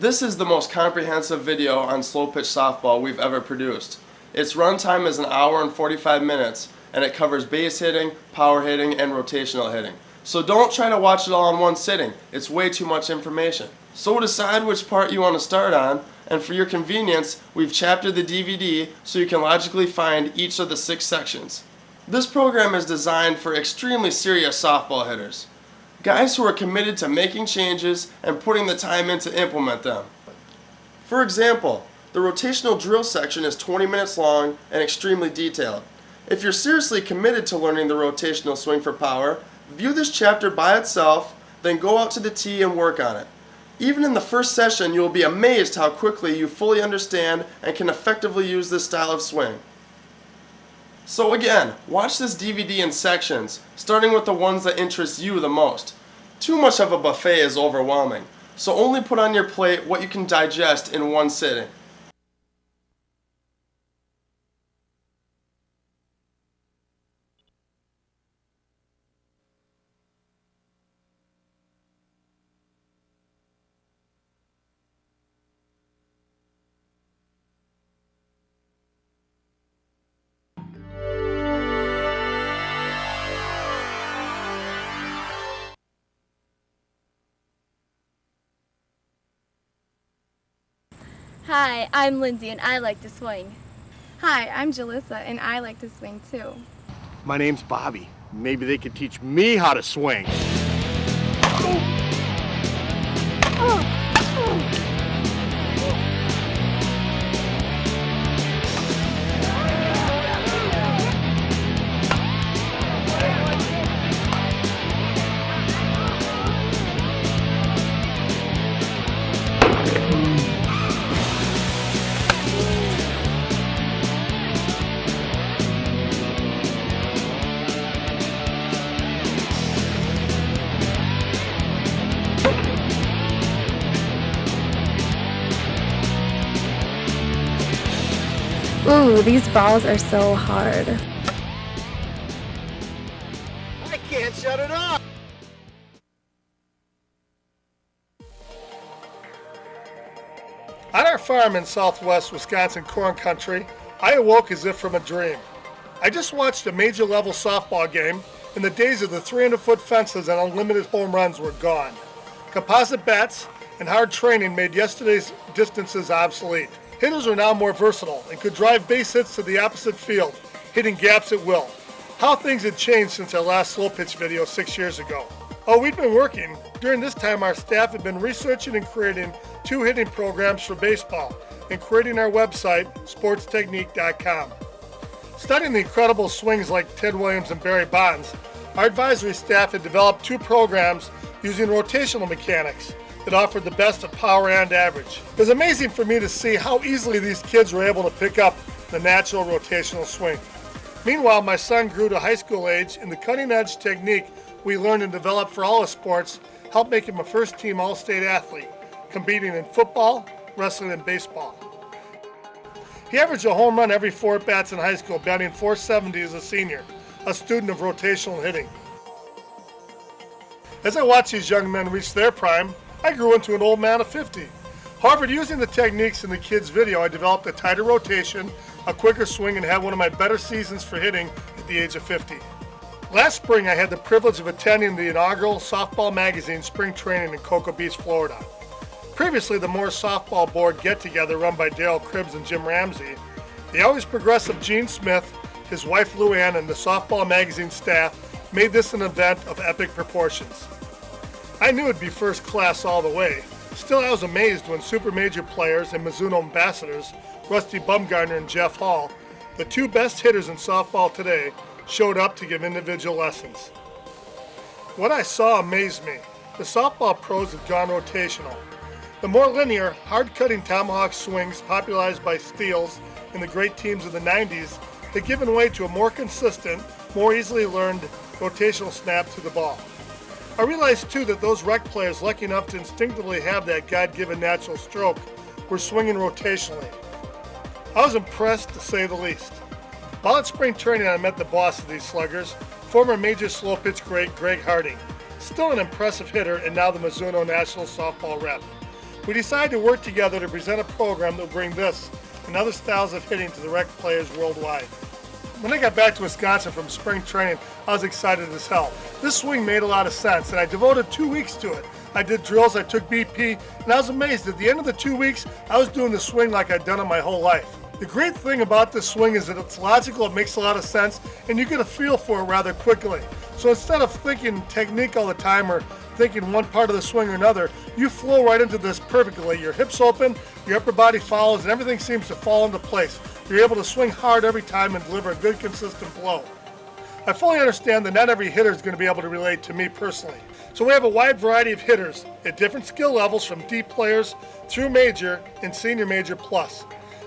This is the most comprehensive video on slow pitch softball we've ever produced. Its runtime is 1 hour and 45 minutes, and it covers base hitting, power hitting, and rotational hitting. So don't try to watch it all in one sitting. It's way too much information. So decide which part you want to start on, and for your convenience, we've chaptered the DVD so you can logically find each of the 6 sections. This program is designed for extremely serious softball hitters. Guys who are committed to making changes and putting the time in to implement them. For example, the rotational drill section is 20 minutes long and extremely detailed. If you're seriously committed to learning the rotational swing for power, view this chapter by itself, then go out to the tee and work on it. Even in the first session, you will be amazed how quickly you fully understand and can effectively use this style of swing. So again, watch this DVD in sections, starting with the ones that interest you the most. Too much of a buffet is overwhelming, so only put on your plate what you can digest in one sitting. Hi, I'm Lindsay and I like to swing. Hi, I'm Jalissa and I like to swing too. My name's Bobby. Maybe they could teach me how to swing. Ooh, these balls are so hard. I can't shut it off! On our farm in southwest Wisconsin corn country, I awoke as if from a dream. I just watched a major level softball game, and the days of the 300-foot fences and unlimited home runs were gone. Composite bats and hard training made yesterday's distances obsolete. Hitters are now more versatile and could drive base hits to the opposite field, hitting gaps at will. How things had changed since our last slow pitch video 6 years ago. Oh, we'd been working. During this time, our staff had been researching and creating 2 hitting programs for baseball and creating our website, sportstechnique.com. Studying the incredible swings like Ted Williams and Barry Bonds, our advisory staff had developed 2 programs using rotational mechanics that offered the best of power and average. It was amazing for me to see how easily these kids were able to pick up the natural rotational swing. Meanwhile, my son grew to high school age, and the cutting-edge technique we learned and developed for all his sports helped make him a first-team All-State athlete, competing in football, wrestling, and baseball. He averaged a home run every 4 at-bats in high school, batting .470 as a senior, a student of rotational hitting. As I watched these young men reach their prime, I grew into an old man of 50. However, using the techniques in the kids' video, I developed a tighter rotation, a quicker swing, and had one of my better seasons for hitting at the age of 50. Last spring, I had the privilege of attending the inaugural Softball Magazine spring training in Cocoa Beach, Florida. Previously, the Moore Softball Board get-together run by Darryl Cribbs and Jim Ramsey, the always progressive Gene Smith, his wife Lou Ann, and the Softball Magazine staff made this an event of epic proportions. I knew it'd be first class all the way. Still, I was amazed when super major players and Mizuno ambassadors, Rusty Bumgarner and Jeff Hall, the 2 best hitters in softball today, showed up to give individual lessons. What I saw amazed me. The softball pros had gone rotational. The more linear, hard-cutting Tomahawk swings popularized by Steels and the great teams of the 90s had given way to a more consistent, more easily learned rotational snap to the ball. I realized too that those rec players lucky enough to instinctively have that God-given natural stroke were swinging rotationally. I was impressed to say the least. While at spring training, I met the boss of these sluggers, former major slow pitch great Greg Harding, still an impressive hitter and now the Mizuno National Softball rep. We decided to work together to present a program that will bring this and other styles of hitting to the rec players worldwide. When I got back to Wisconsin from spring training, I was excited as hell. This swing made a lot of sense, and I devoted 2 weeks to it. I did drills, I took BP, and I was amazed. At the end of the 2 weeks, I was doing the swing like I'd done it my whole life. The great thing about this swing is that it's logical, it makes a lot of sense, and you get a feel for it rather quickly. So instead of thinking technique all the time or thinking one part of the swing or another, you flow right into this perfectly. Your hips open, your upper body follows, and everything seems to fall into place. You're able to swing hard every time and deliver a good, consistent flow. I fully understand that not every hitter is going to be able to relate to me personally. So we have a wide variety of hitters at different skill levels, from deep players through major and senior major plus.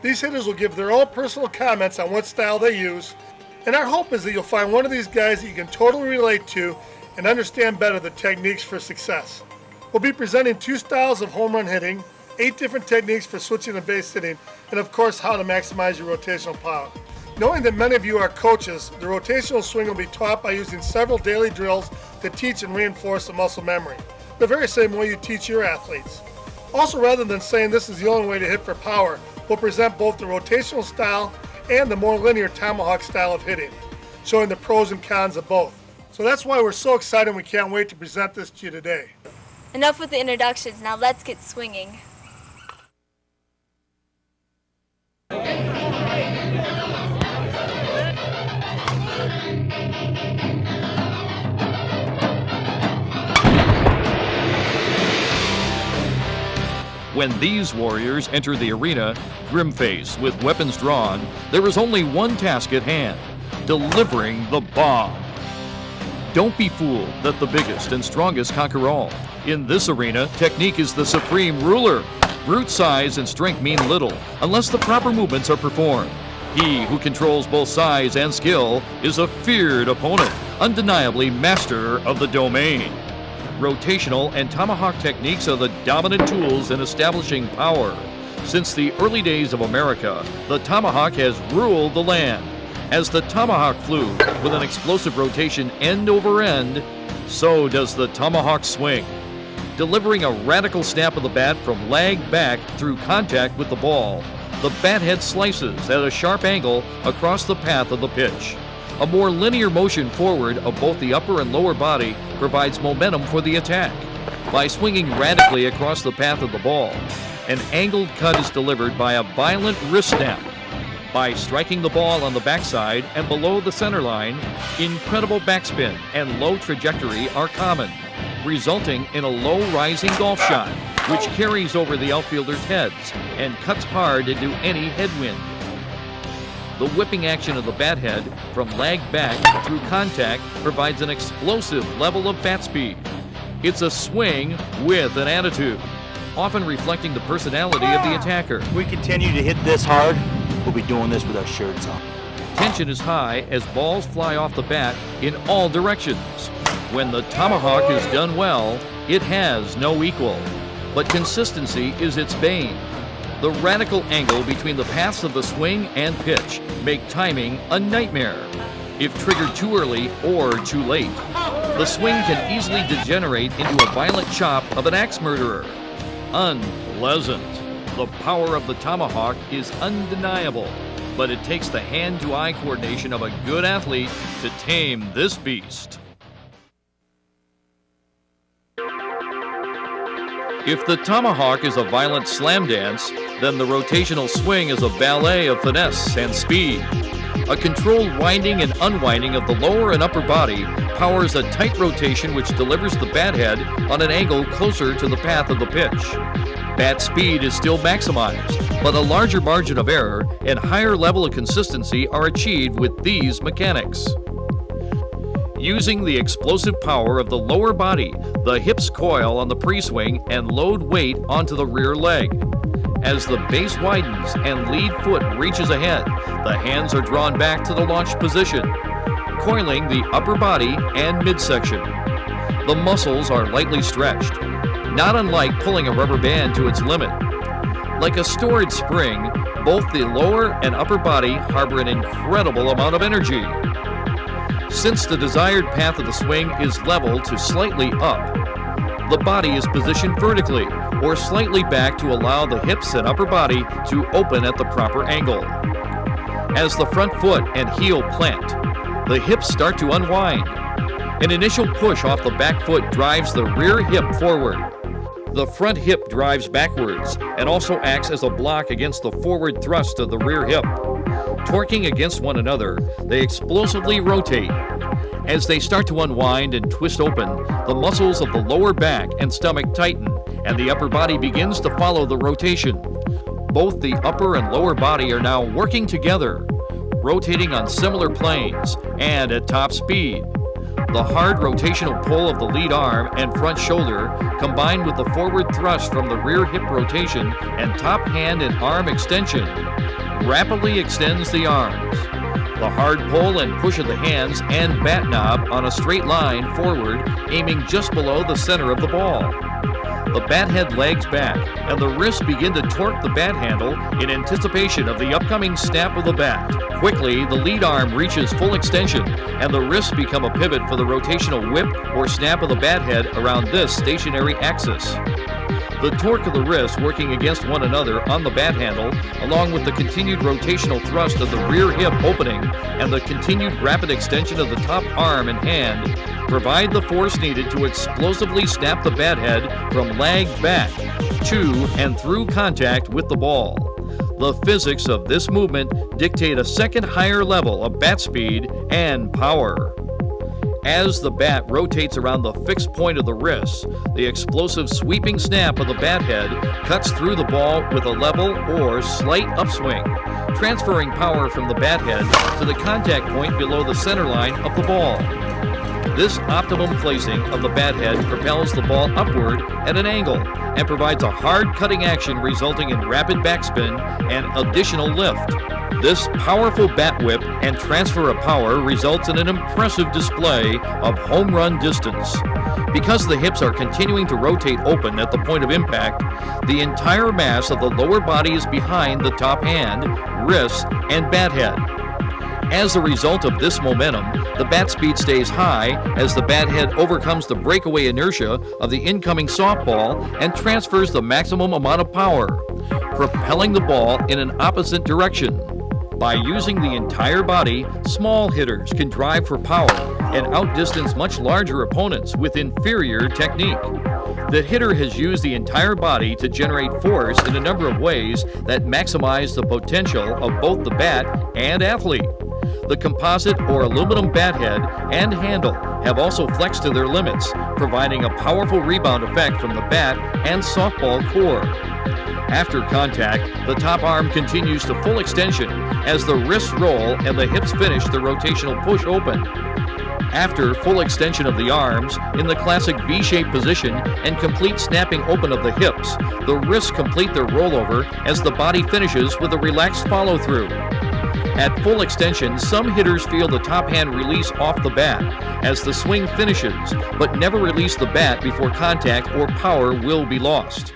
These hitters will give their own personal comments on what style they use, and our hope is that you'll find one of these guys that you can totally relate to and understand better the techniques for success. We'll be presenting 2 styles of home run hitting, 8 different techniques for switching and base hitting, and of course how to maximize your rotational power. Knowing that many of you are coaches, the rotational swing will be taught by using several daily drills to teach and reinforce the muscle memory, the very same way you teach your athletes. Also, rather than saying this is the only way to hit for power, we'll present both the rotational style and the more linear Tomahawk style of hitting, showing the pros and cons of both. So that's why we're so excited and we can't wait to present this to you today. Enough with the introductions, now let's get swinging. When these warriors enter the arena, grim-faced with weapons drawn, there is only one task at hand: delivering the bomb. Don't be fooled that the biggest and strongest conquer all. In this arena, technique is the supreme ruler. Brute size and strength mean little unless the proper movements are performed. He who controls both size and skill is a feared opponent, undeniably master of the domain. Rotational and Tomahawk techniques are the dominant tools in establishing power. Since the early days of America, the Tomahawk has ruled the land. As the Tomahawk flew with an explosive rotation end over end, so does the Tomahawk swing. Delivering a radical snap of the bat from lag back through contact with the ball, the bat head slices at a sharp angle across the path of the pitch. A more linear motion forward of both the upper and lower body provides momentum for the attack. By swinging radically across the path of the ball, an angled cut is delivered by a violent wrist snap. By striking the ball on the backside and below the center line, incredible backspin and low trajectory are common, resulting in a low rising golf shot, which carries over the outfielders' heads and cuts hard into any headwind. The whipping action of the bat head from lag back through contact provides an explosive level of bat speed. It's a swing with an attitude, often reflecting the personality of the attacker. If we continue to hit this hard, we'll be doing this with our shirts on. Tension is high as balls fly off the bat in all directions. When the Tomahawk is done well, it has no equal, but consistency is its bane. The radical angle between the paths of the swing and pitch make timing a nightmare. If triggered too early or too late, the swing can easily degenerate into a violent chop of an axe murderer. Unpleasant. The power of the Tomahawk is undeniable, but it takes the hand-to-eye coordination of a good athlete to tame this beast. If the Tomahawk is a violent slam dance, then the rotational swing is a ballet of finesse and speed. A controlled winding and unwinding of the lower and upper body powers a tight rotation which delivers the bat head on an angle closer to the path of the pitch. Bat speed is still maximized, but a larger margin of error and higher level of consistency are achieved with these mechanics. Using the explosive power of the lower body, the hips coil on the pre-swing and load weight onto the rear leg. As the base widens and lead foot reaches ahead, the hands are drawn back to the launch position, coiling the upper body and midsection. The muscles are lightly stretched, not unlike pulling a rubber band to its limit. Like a storage spring, both the lower and upper body harbor an incredible amount of energy. Since the desired path of the swing is level to slightly up, the body is positioned vertically or slightly back to allow the hips and upper body to open at the proper angle. As the front foot and heel plant, the hips start to unwind. An initial push off the back foot drives the rear hip forward. The front hip drives backwards and also acts as a block against the forward thrust of the rear hip. Torquing against one another, they explosively rotate. As they start to unwind and twist open, the muscles of the lower back and stomach tighten, and the upper body begins to follow the rotation. Both the upper and lower body are now working together, rotating on similar planes and at top speed. The hard rotational pull of the lead arm and front shoulder, combined with the forward thrust from the rear hip rotation and top hand and arm extension, rapidly extends the arms. The hard pull and push of the hands and bat knob on a straight line forward, aiming just below the center of the ball. The bat head lags back, and the wrists begin to torque the bat handle in anticipation of the upcoming snap of the bat. Quickly, the lead arm reaches full extension, and the wrists become a pivot for the rotational whip or snap of the bat head around this stationary axis. The torque of the wrists working against one another on the bat handle, along with the continued rotational thrust of the rear hip opening and the continued rapid extension of the top arm and hand, provide the force needed to explosively snap the bat head from lag back to and through contact with the ball. The physics of this movement dictate a second higher level of bat speed and power. As the bat rotates around the fixed point of the wrist, the explosive sweeping snap of the bat head cuts through the ball with a level or slight upswing, transferring power from the bat head to the contact point below the center line of the ball. This optimum placing of the bat head propels the ball upward at an angle and provides a hard cutting action resulting in rapid backspin and additional lift. This powerful bat whip and transfer of power results in an impressive display of home run distance. Because the hips are continuing to rotate open at the point of impact, the entire mass of the lower body is behind the top hand, wrist, and bat head. As a result of this momentum, the bat speed stays high as the bat head overcomes the breakaway inertia of the incoming softball and transfers the maximum amount of power, propelling the ball in an opposite direction. By using the entire body, small hitters can drive for power and outdistance much larger opponents with inferior technique. The hitter has used the entire body to generate force in a number of ways that maximize the potential of both the bat and athlete. The composite or aluminum bat head and handle have also flexed to their limits, providing a powerful rebound effect from the bat and softball core. After contact, the top arm continues to full extension as the wrists roll and the hips finish the rotational push open. After full extension of the arms, in the classic V-shaped position and complete snapping open of the hips, the wrists complete their rollover as the body finishes with a relaxed follow-through. At full extension, some hitters feel the top hand release off the bat as the swing finishes, but never release the bat before contact or power will be lost.